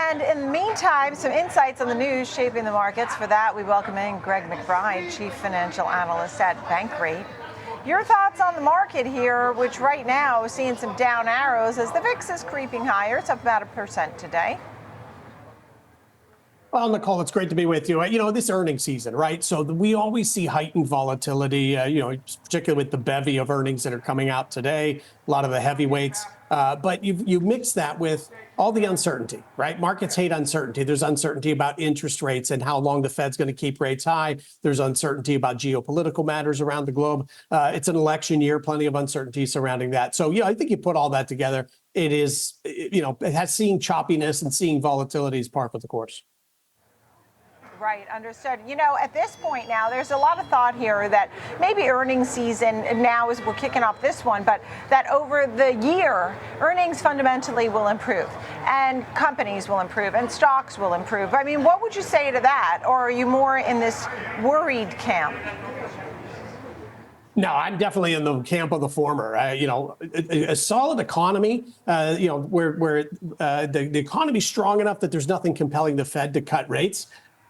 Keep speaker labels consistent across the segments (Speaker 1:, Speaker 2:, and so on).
Speaker 1: And in the meantime, some insights on the news shaping the markets. For that, we welcome in Greg McBride, Chief Financial Analyst at Bankrate. Your thoughts on the market here, which right now is seeing some down arrows as the VIX is creeping higher. It's up about 1% today.
Speaker 2: Well, Nicole, it's great to be with you. This earnings season, right? So we always see heightened volatility, particularly with the bevy of earnings that are coming out today, a lot of the heavyweights. But you mix that with all the uncertainty, right? Markets hate uncertainty. There's uncertainty about interest rates and how long the Fed's going to keep rates high. There's uncertainty about geopolitical matters around the globe. It's an election year, plenty of uncertainty surrounding that. So, I think you put all that together. It has seen choppiness and seeing volatility as part of the course.
Speaker 1: Right, understood. At this point now, there's a lot of thought here that maybe earnings season now as we're kicking off this one, but that over the year, earnings fundamentally will improve and companies will improve and stocks will improve. I mean, what would you say to that? Or are you more in this worried camp?
Speaker 2: No, I'm definitely in the camp of the former. A solid economy, where the economy's strong enough that there's nothing compelling the Fed to cut rates.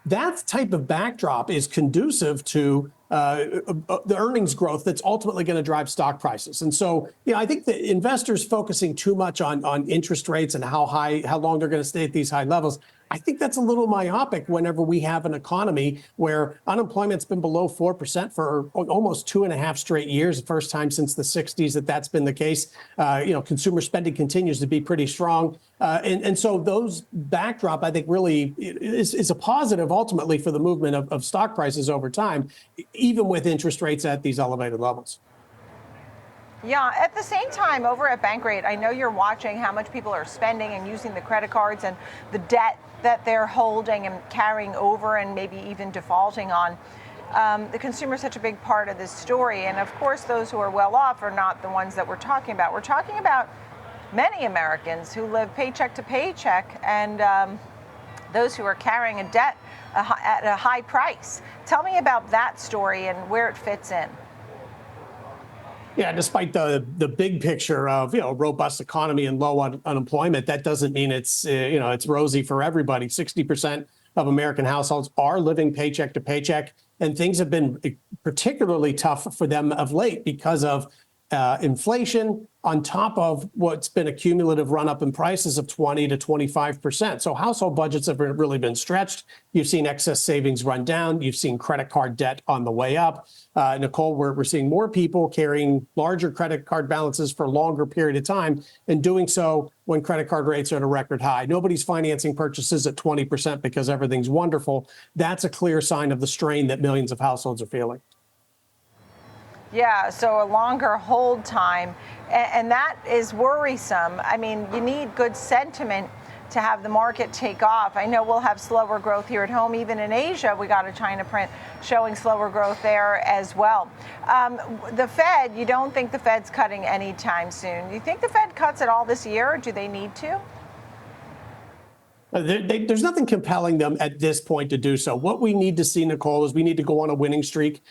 Speaker 2: That type of backdrop is conducive to the earnings growth that's ultimately going to drive stock prices. And so, I think the investors focusing too much on interest rates and how long they're going to stay at these high levels, I think that's a little myopic whenever we have an economy where unemployment's been below 4% for almost 2.5 straight years, the first time since the 60s that's been the case. Consumer spending continues to be pretty strong. And so those backdrop, I think, really is a positive ultimately for the movement of stock prices over time, even with interest rates at these elevated levels.
Speaker 1: Yeah, at the same time, over at Bankrate, I know you're watching how much people are spending and using the credit cards and the debt that they're holding and carrying over and maybe even defaulting on. The consumer is such a big part of this story. And of course, those who are well off are not the ones that we're talking about. We're talking about many Americans who live paycheck to paycheck and those who are carrying a debt at a high price. Tell me about that story and where it fits in.
Speaker 2: Yeah, despite the big picture of robust economy and low unemployment, that doesn't mean it's rosy for everybody. 60% of American households are living paycheck to paycheck, and things have been particularly tough for them of late because of inflation on top of what's been a cumulative run up in prices of 20 to 25%. So household budgets have really been stretched. You've seen excess savings run down. You've seen credit card debt on the way up. Nicole, we're seeing more people carrying larger credit card balances for a longer period of time and doing so when credit card rates are at a record high. Nobody's financing purchases at 20% because everything's wonderful. That's a clear sign of the strain that millions of households are feeling.
Speaker 1: Yeah, so a longer hold time, and that is worrisome. I mean, you need good sentiment to have the market take off. I know we'll have slower growth here at home. Even in Asia, we got a China print showing slower growth there as well. The Fed, you don't think the Fed's cutting anytime soon. Do you think the Fed cuts at all this year, or do they need to?
Speaker 2: There's nothing compelling them at this point to do so. What we need to see, Nicole, is we need to go on a winning streak,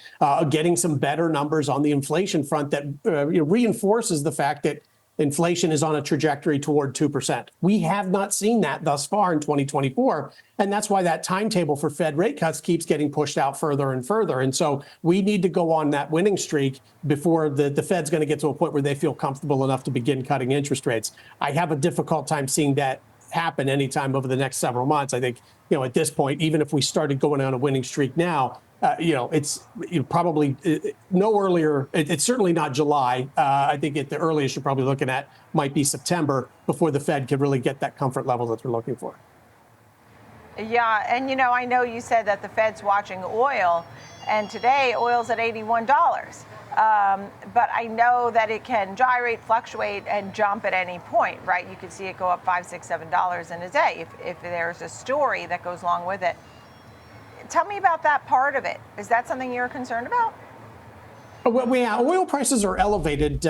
Speaker 2: getting some better numbers on the inflation front that reinforces the fact that inflation is on a trajectory toward 2%. We have not seen that thus far in 2024. And that's why that timetable for Fed rate cuts keeps getting pushed out further and further. And so we need to go on that winning streak before the Fed's going to get to a point where they feel comfortable enough to begin cutting interest rates. I have a difficult time seeing that happen anytime over the next several months. I think, at this point, even if we started going on a winning streak now, it's probably no earlier. It's certainly not July. I think at the earliest you're probably looking at might be September before the Fed can really get that comfort level that they're looking for.
Speaker 1: Yeah, and I know you said that the Fed's watching oil, and today oil's at $81. But I know that it can gyrate, fluctuate, and jump at any point, right? You could see it go up $5, $6, $7 in a day if there's a story that goes along with it. Tell me about that part of it. Is that something you're concerned about?
Speaker 2: Well, oil prices are elevated.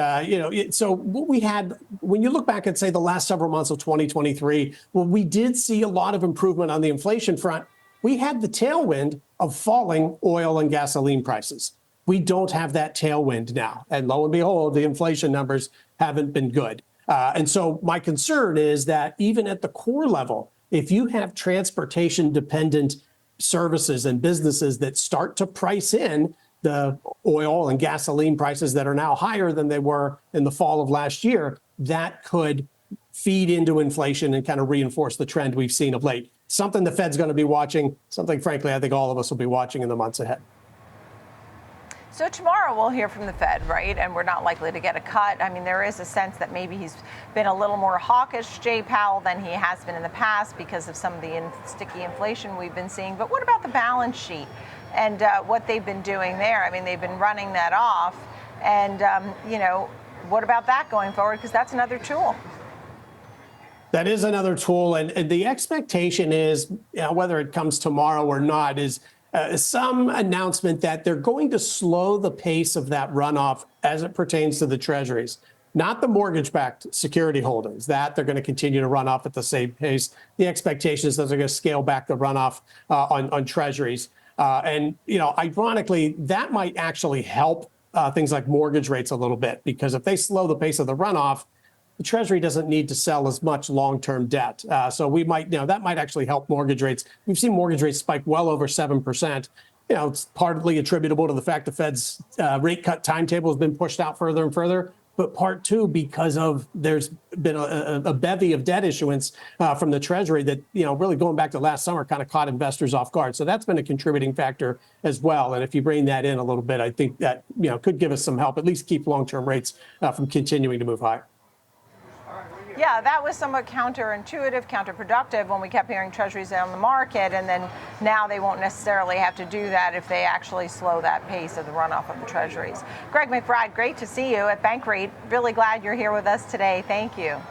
Speaker 2: So what we had, when you look back at, say, the last several months of 2023, well, we did see a lot of improvement on the inflation front. We had the tailwind of falling oil and gasoline prices. We don't have that tailwind now. And lo and behold, the inflation numbers haven't been good. And so my concern is that even at the core level, if you have transportation dependent services and businesses that start to price in the oil and gasoline prices that are now higher than they were in the fall of last year, that could feed into inflation and kind of reinforce the trend we've seen of late. Something the Fed's going to be watching, something, frankly, I think all of us will be watching in the months ahead.
Speaker 1: So tomorrow we'll hear from the Fed, right? And we're not likely to get a cut. I mean, there is a sense that maybe he's been a little more hawkish, Jay Powell, than he has been in the past because of some of the sticky inflation we've been seeing. But what about the balance sheet and what they've been doing there? I mean, they've been running that off. And, what about that going forward? Because that's another tool.
Speaker 2: That is another tool. And the expectation is, whether it comes tomorrow or not, is some announcement that they're going to slow the pace of that runoff as it pertains to the treasuries, not the mortgage-backed security holdings. That they're going to continue to run off at the same pace. The expectation is that they're going to scale back the runoff on treasuries. Ironically, that might actually help things like mortgage rates a little bit, because if they slow the pace of the runoff, the Treasury doesn't need to sell as much long-term debt. So we might, that might actually help mortgage rates. We've seen mortgage rates spike well over 7%. It's partly attributable to the fact the Fed's rate cut timetable has been pushed out further and further, but part two, because of there's been a bevy of debt issuance from the Treasury that, really going back to last summer kind of caught investors off guard. So that's been a contributing factor as well. And if you bring that in a little bit, I think that, could give us some help, at least keep long-term rates from continuing to move higher.
Speaker 1: Yeah, that was somewhat counterintuitive, counterproductive when we kept hearing treasuries on the market, and then now they won't necessarily have to do that if they actually slow that pace of the runoff of the treasuries. Greg McBride, great to see you at Bankrate. Really glad you're here with us today. Thank you.